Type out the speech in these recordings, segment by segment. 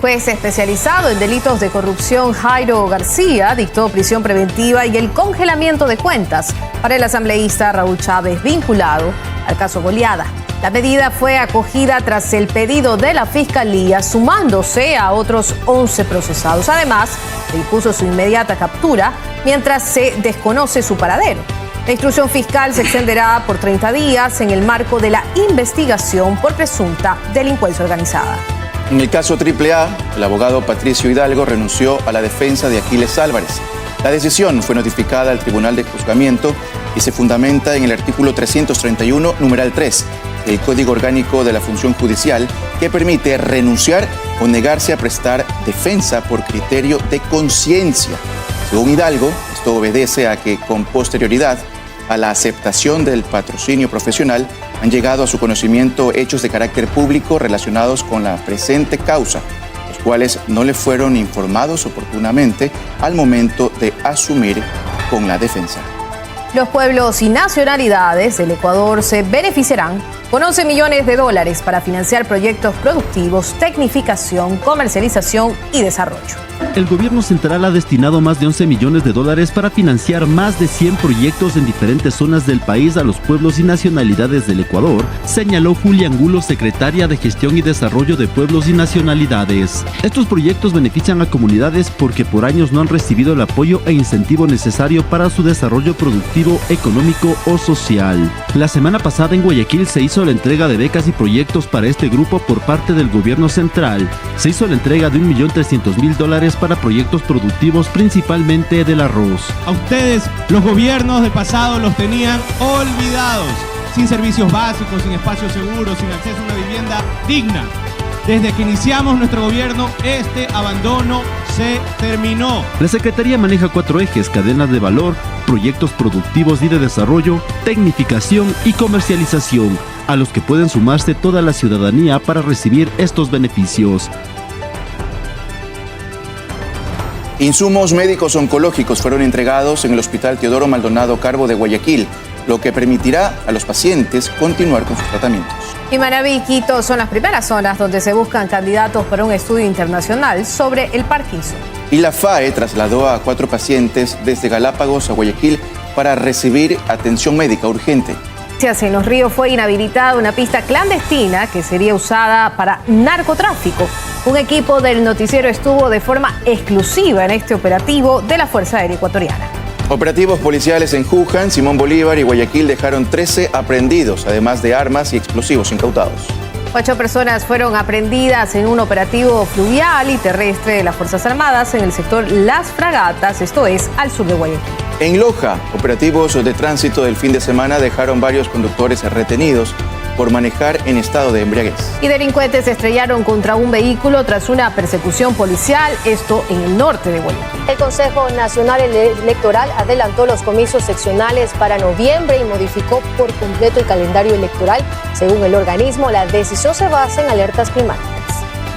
Juez especializado en delitos de corrupción Jairo García dictó prisión preventiva y el congelamiento de cuentas para el asambleísta Raúl Chávez vinculado al caso Goliada. La medida fue acogida tras el pedido de la Fiscalía, sumándose a otros 11 procesados. Además, se impuso su inmediata captura mientras se desconoce su paradero. La instrucción fiscal se extenderá por 30 días en el marco de la investigación por presunta delincuencia organizada. En el caso AAA, el abogado Patricio Hidalgo renunció a la defensa de Aquiles Álvarez. La decisión fue notificada al Tribunal de Juzgamiento y se fundamenta en el artículo 331, numeral 3, del Código Orgánico de la Función Judicial, que permite renunciar o negarse a prestar defensa por criterio de conciencia. Según Hidalgo, esto obedece a que con posterioridad a la aceptación del patrocinio profesional han llegado a su conocimiento hechos de carácter público relacionados con la presente causa, los cuales no le fueron informados oportunamente al momento de asumir con la defensa. Los pueblos y nacionalidades del Ecuador se beneficiarán con 11 millones de dólares para financiar proyectos productivos, tecnificación, comercialización y desarrollo. El gobierno central ha destinado más de 11 millones de dólares para financiar más de 100 proyectos en diferentes zonas del país a los pueblos y nacionalidades del Ecuador, señaló Julia Angulo, secretaria de Gestión y Desarrollo de Pueblos y Nacionalidades. Estos proyectos benefician a comunidades porque por años no han recibido el apoyo e incentivo necesario para su desarrollo productivo, económico o social. La semana pasada en Guayaquil se hizo la entrega de becas y proyectos para este grupo por parte del gobierno central. Se hizo la entrega de $1.300.000 para proyectos productivos, principalmente del arroz. A ustedes, los gobiernos del pasado los tenían olvidados, sin servicios básicos, sin espacios seguros, sin acceso a una vivienda digna. Desde que iniciamos nuestro gobierno, este abandono se terminó. La Secretaría maneja 4 ejes: cadenas de valor, proyectos productivos y de desarrollo, tecnificación y comercialización, a los que pueden sumarse toda la ciudadanía para recibir estos beneficios. Insumos médicos oncológicos fueron entregados en el Hospital Teodoro Maldonado Carbo de Guayaquil, lo que permitirá a los pacientes continuar con sus tratamientos. Y Manabí y Quito son las primeras zonas donde se buscan candidatos para un estudio internacional sobre el Parkinson. Y la FAE trasladó a 4 pacientes desde Galápagos a Guayaquil para recibir atención médica urgente. En Los Ríos fue inhabilitada una pista clandestina que sería usada para narcotráfico. Un equipo del noticiero estuvo de forma exclusiva en este operativo de la Fuerza Aérea Ecuatoriana. Operativos policiales en Juján, Simón Bolívar y Guayaquil dejaron 13 aprehendidos, además de armas y explosivos incautados. 8 personas fueron aprehendidas en un operativo fluvial y terrestre de las Fuerzas Armadas en el sector Las Fragatas, esto es, al sur de Guayaquil. En Loja, operativos de tránsito del fin de semana dejaron varios conductores retenidos por manejar en estado de embriaguez. Y delincuentes se estrellaron contra un vehículo tras una persecución policial, esto en el norte de Guayaquil. El Consejo Nacional Electoral adelantó los comicios seccionales para noviembre y modificó por completo el calendario electoral. Según el organismo, la decisión se basa en alertas climáticas.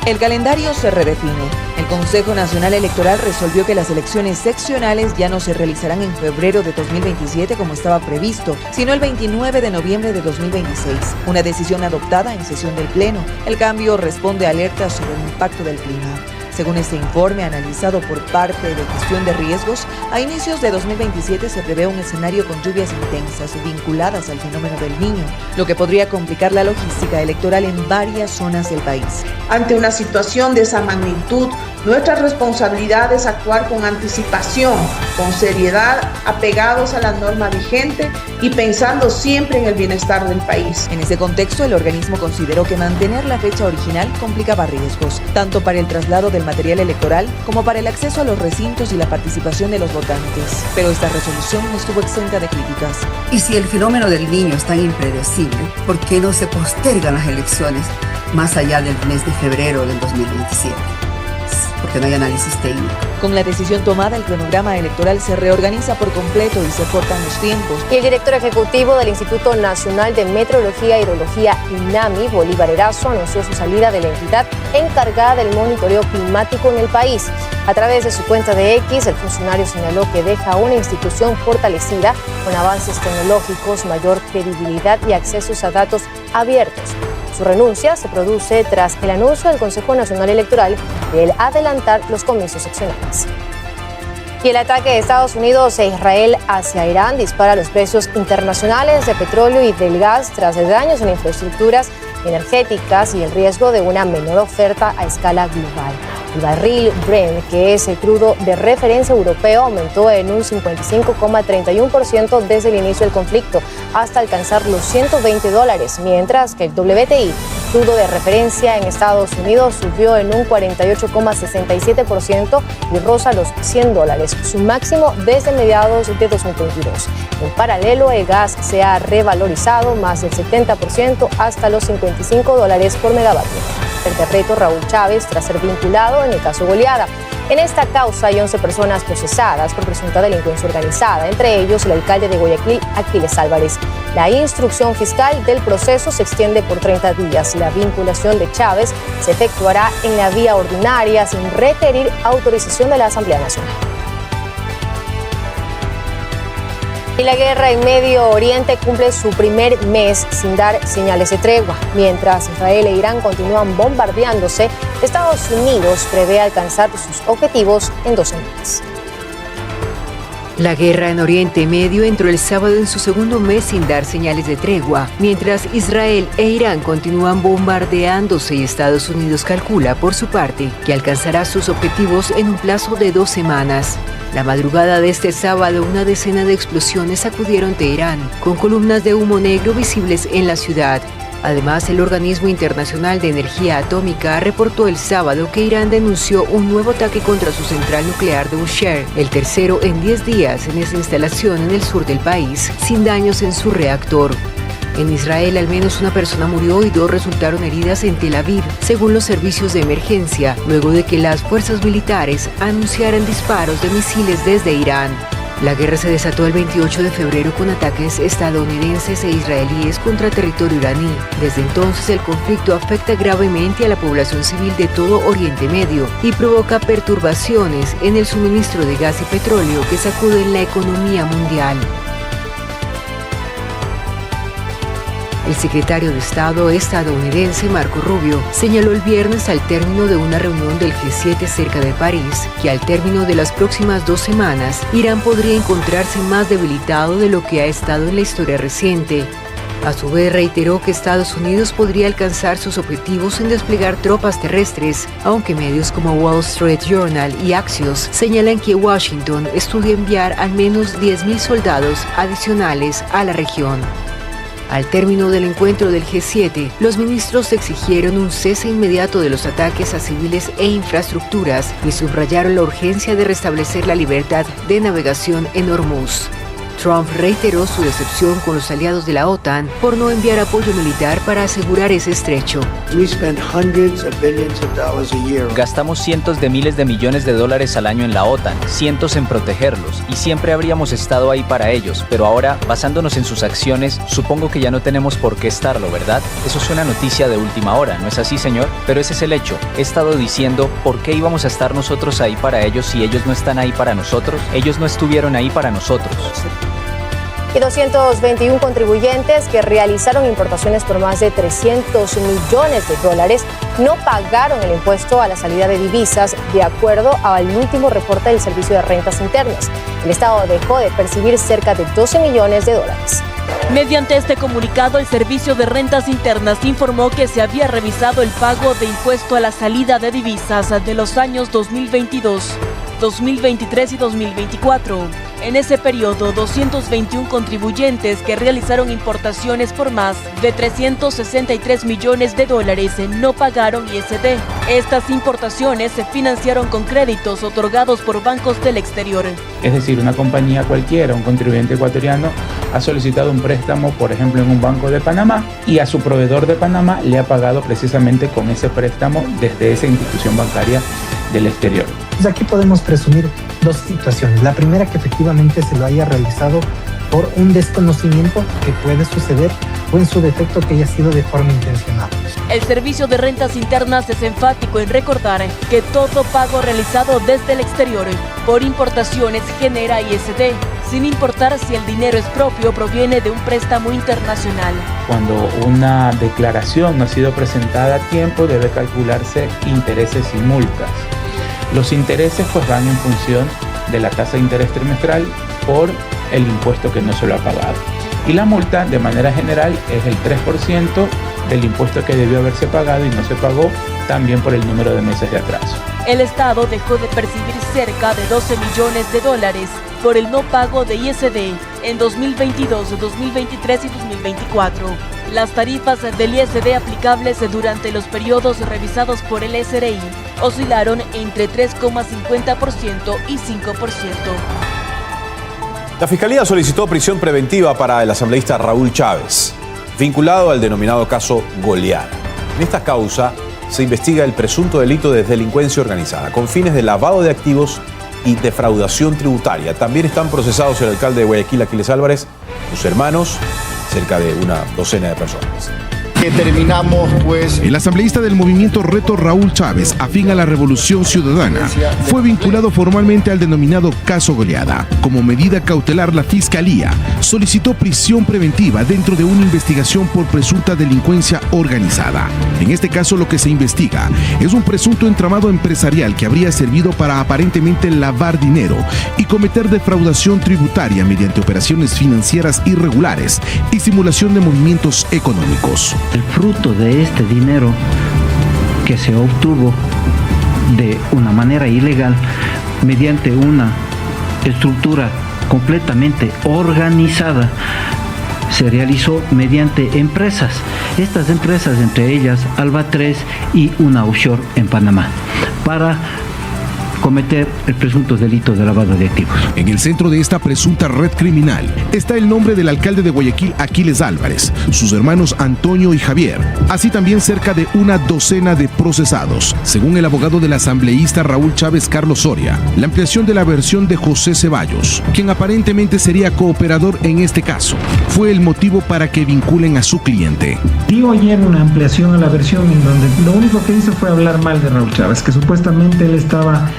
El calendario se redefine. El Consejo Nacional Electoral resolvió que las elecciones seccionales ya no se realizarán en febrero de 2027 como estaba previsto, sino el 29 de noviembre de 2026, una decisión adoptada en sesión del Pleno. El cambio responde a alertas sobre el impacto del clima. Según este informe analizado por parte de Gestión de Riesgos, a inicios de 2027 se prevé un escenario con lluvias intensas vinculadas al fenómeno del Niño, lo que podría complicar la logística electoral en varias zonas del país. Ante una situación de esa magnitud, nuestra responsabilidad es actuar con anticipación, con seriedad, apegados a la norma vigente y pensando siempre en el bienestar del país. En ese contexto, el organismo consideró que mantener la fecha original complicaba riesgos, tanto para el traslado del material electoral como para el acceso a los recintos y la participación de los votantes. Pero esta resolución no estuvo exenta de críticas. Y si el fenómeno del Niño es tan impredecible, ¿por qué no se postergan las elecciones más allá del mes de febrero del 2027? Porque no hay análisis técnico. Con la decisión tomada, el cronograma electoral se reorganiza por completo y se cortan los tiempos. Y el director ejecutivo del Instituto Nacional de Meteorología e Hidrología, INAMI, Bolívar Erazo, anunció su salida de la entidad encargada del monitoreo climático en el país. A través de su cuenta de X, el funcionario señaló que deja una institución fortalecida con avances tecnológicos, mayor credibilidad y accesos a datos abiertos. Su renuncia se produce tras el anuncio del Consejo Nacional Electoral de adelantar los comicios seccionales. Y el ataque de Estados Unidos e Israel hacia Irán dispara los precios internacionales de petróleo y del gas tras daños en infraestructuras energéticas y el riesgo de una menor oferta a escala global. El barril Brent, que es el crudo de referencia europeo, aumentó en un 55,31% desde el inicio del conflicto hasta alcanzar los $120, mientras que el WTI, crudo de referencia en Estados Unidos, subió en un 48,67% y roza los $100, su máximo desde mediados de 2022. En paralelo, el gas se ha revalorizado más del 70% hasta los $55 por megavatio. El reto Raúl Chávez tras ser vinculado en el caso Goliada. En esta causa hay 11 personas procesadas por presunta delincuencia organizada, entre ellos el alcalde de Guayaquil, Aquiles Álvarez. La instrucción fiscal del proceso se extiende por 30 días. La vinculación de Chávez se efectuará en la vía ordinaria sin requerir autorización de la Asamblea Nacional. Y la guerra en Medio Oriente cumple su primer mes sin dar señales de tregua. Mientras Israel e Irán continúan bombardeándose, Estados Unidos prevé alcanzar sus objetivos en 2 semanas. La guerra en Oriente Medio entró el sábado en su segundo mes sin dar señales de tregua, mientras Israel e Irán continúan bombardeándose y Estados Unidos calcula, por su parte, que alcanzará sus objetivos en un plazo de 2 semanas. La madrugada de este sábado, una decena de explosiones sacudieron Teherán, con columnas de humo negro visibles en la ciudad. Además, el Organismo Internacional de Energía Atómica reportó el sábado que Irán denunció un nuevo ataque contra su central nuclear de Bushehr, el tercero en 10 días en esa instalación en el sur del país, sin daños en su reactor. En Israel, al menos una persona murió y 2 resultaron heridas en Tel Aviv, según los servicios de emergencia, luego de que las fuerzas militares anunciaran disparos de misiles desde Irán. La guerra se desató el 28 de febrero con ataques estadounidenses e israelíes contra territorio iraní. Desde entonces, el conflicto afecta gravemente a la población civil de todo Oriente Medio y provoca perturbaciones en el suministro de gas y petróleo que sacuden la economía mundial. El secretario de Estado estadounidense Marco Rubio señaló el viernes al término de una reunión del G7 cerca de París que al término de las próximas 2 semanas Irán podría encontrarse más debilitado de lo que ha estado en la historia reciente. A su vez reiteró que Estados Unidos podría alcanzar sus objetivos en desplegar tropas terrestres, aunque medios como Wall Street Journal y Axios señalan que Washington estudia enviar al menos 10.000 soldados adicionales a la región. Al término del encuentro del G7, los ministros exigieron un cese inmediato de los ataques a civiles e infraestructuras y subrayaron la urgencia de restablecer la libertad de navegación en Hormuz. Trump reiteró su decepción con los aliados de la OTAN por no enviar apoyo militar para asegurar ese estrecho. Gastamos cientos de miles de millones de dólares al año en la OTAN, cientos en protegerlos, y siempre habríamos estado ahí para ellos, pero ahora, basándonos en sus acciones, supongo que ya no tenemos por qué estarlo, ¿verdad? Eso es una noticia de última hora, ¿no es así, señor? Pero ese es el hecho. He estado diciendo, ¿por qué íbamos a estar nosotros ahí para ellos si ellos no están ahí para nosotros? Ellos no estuvieron ahí para nosotros. Y 221 contribuyentes que realizaron importaciones por más de $300 millones no pagaron el impuesto a la salida de divisas, de acuerdo al último reporte del Servicio de Rentas Internas. El Estado dejó de percibir cerca de $12 millones. Mediante este comunicado, el Servicio de Rentas Internas informó que se había revisado el pago de impuesto a la salida de divisas de los años 2022, 2023 y 2024. En ese periodo, 221 contribuyentes que realizaron importaciones por más de $363 millones no pagaron ISD. Estas importaciones se financiaron con créditos otorgados por bancos del exterior. Es decir, una compañía cualquiera, un contribuyente ecuatoriano, ha solicitado un préstamo, por ejemplo, en un banco de Panamá, y a su proveedor de Panamá le ha pagado precisamente con ese préstamo desde esa institución bancaria del exterior. Pues aquí podemos presumir 2 situaciones. La primera, que efectivamente se lo haya realizado por un desconocimiento, que puede suceder, o en su defecto que haya sido de forma intencional. El Servicio de Rentas Internas es enfático en recordar que todo pago realizado desde el exterior por importaciones genera ISD, sin importar si el dinero es propio o proviene de un préstamo internacional. Cuando una declaración no ha sido presentada a tiempo, debe calcularse intereses y multas. Los intereses pues van en función de la tasa de interés trimestral por el impuesto que no se lo ha pagado. Y la multa, de manera general, es el 3% del impuesto que debió haberse pagado y no se pagó, también por el número de meses de atraso. El Estado dejó de percibir cerca de 12 millones de dólares por el no pago de ISD en 2022, 2023 y 2024. Las tarifas del ISD aplicables durante los periodos revisados por el SRI oscilaron entre 3,50% y 5%. La Fiscalía solicitó prisión preventiva para el asambleísta Raúl Chávez, vinculado al denominado caso Goliada. En esta causa se investiga el presunto delito de delincuencia organizada con fines de lavado de activos y defraudación tributaria. También están procesados el alcalde de Guayaquil, Aquiles Álvarez, sus hermanos, cerca de una docena de personas. Terminamos, pues. El asambleísta del movimiento Reto Raúl Chávez, afín a la Revolución Ciudadana, fue vinculado formalmente al denominado caso Goliada. Como medida cautelar, la Fiscalía solicitó prisión preventiva dentro de una investigación por presunta delincuencia organizada. En este caso, lo que se investiga es un presunto entramado empresarial que habría servido para aparentemente lavar dinero y cometer defraudación tributaria mediante operaciones financieras irregulares y simulación de movimientos económicos. El fruto de este dinero que se obtuvo de una manera ilegal mediante una estructura completamente organizada se realizó mediante empresas. Estas empresas, entre ellas Alba 3 y una offshore en Panamá, para cometer el presunto delito de lavado de activos. En el centro de esta presunta red criminal está el nombre del alcalde de Guayaquil, Aquiles Álvarez, sus hermanos Antonio y Javier, así también cerca de una docena de procesados. Según el abogado del asambleísta Raúl Chávez, Carlos Soria, la ampliación de la versión de José Ceballos, quien aparentemente sería cooperador en este caso, fue el motivo para que vinculen a su cliente. Dio ayer una ampliación a la versión en donde lo único que hizo fue hablar mal de Raúl Chávez, que supuestamente él estaba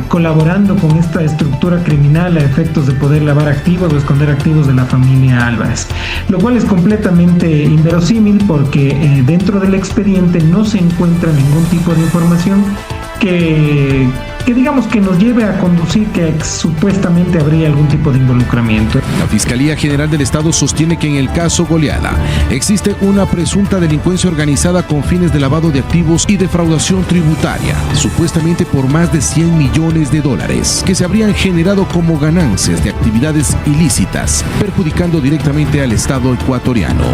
colaborando con esta estructura criminal a efectos de poder lavar activos o esconder activos de la familia Álvarez, lo cual es completamente inverosímil porque dentro del expediente no se encuentra ningún tipo de información que digamos que nos lleve a conducir que supuestamente habría algún tipo de involucramiento. La Fiscalía General del Estado sostiene que en el caso Goliada existe una presunta delincuencia organizada con fines de lavado de activos y defraudación tributaria, supuestamente por más de 100 millones de dólares, que se habrían generado como ganancias de actividades ilícitas, perjudicando directamente al Estado ecuatoriano.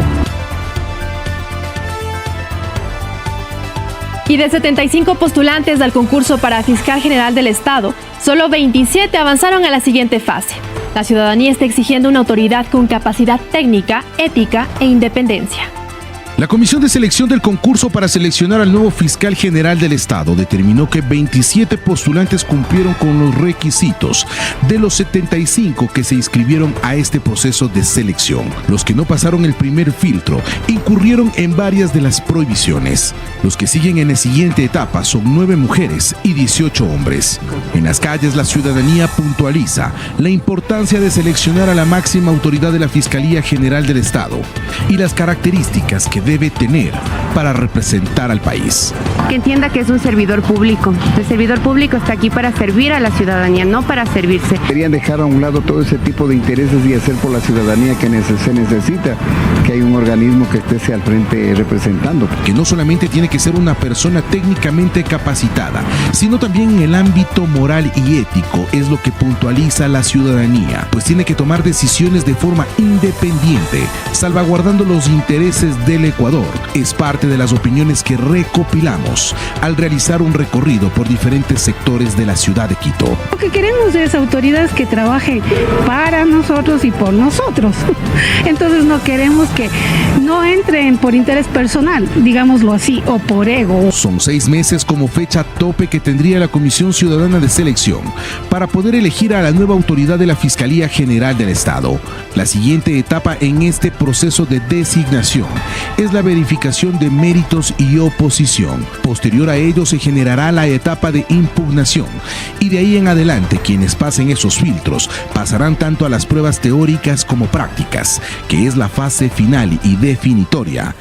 Y de 75 postulantes al concurso para Fiscal General del Estado, solo 27 avanzaron a la siguiente fase. La ciudadanía está exigiendo una autoridad con capacidad técnica, ética e independencia. La Comisión de Selección del concurso para seleccionar al nuevo Fiscal General del Estado determinó que 27 postulantes cumplieron con los requisitos de los 75 que se inscribieron a este proceso de selección. Los que no pasaron el primer filtro incurrieron en varias de las prohibiciones. Los que siguen en la siguiente etapa son 9 mujeres y 18 hombres. En las calles, la ciudadanía puntualiza la importancia de seleccionar a la máxima autoridad de la Fiscalía General del Estado y las características que debe tener para representar al país. Que entienda que es un servidor público. El servidor público está aquí para servir a la ciudadanía, no para servirse. Querían dejar a un lado todo ese tipo de intereses y hacer por la ciudadanía que se necesita, que hay un organismo que esté al frente representando. Que no solamente tiene que ser una persona técnicamente capacitada, sino también en el ámbito moral y ético, es lo que puntualiza la ciudadanía, pues tiene que tomar decisiones de forma independiente, salvaguardando los intereses del Ecuador. Es parte de las opiniones que recopilamos al realizar un recorrido por diferentes sectores de la ciudad de Quito. Lo que queremos es autoridades que trabajen para nosotros y por nosotros. Entonces no queremos que no entren por interés personal, digámoslo así, o por ego. Son 6 meses como fecha tope que tendría la Comisión Ciudadana de Selección para poder elegir a la nueva autoridad de la Fiscalía General del Estado. La siguiente etapa en este proceso de designación es es la verificación de méritos y oposición. Posterior a ello se generará la etapa de impugnación y de ahí en adelante quienes pasen esos filtros pasarán tanto a las pruebas teóricas como prácticas, que es la fase final y definitoria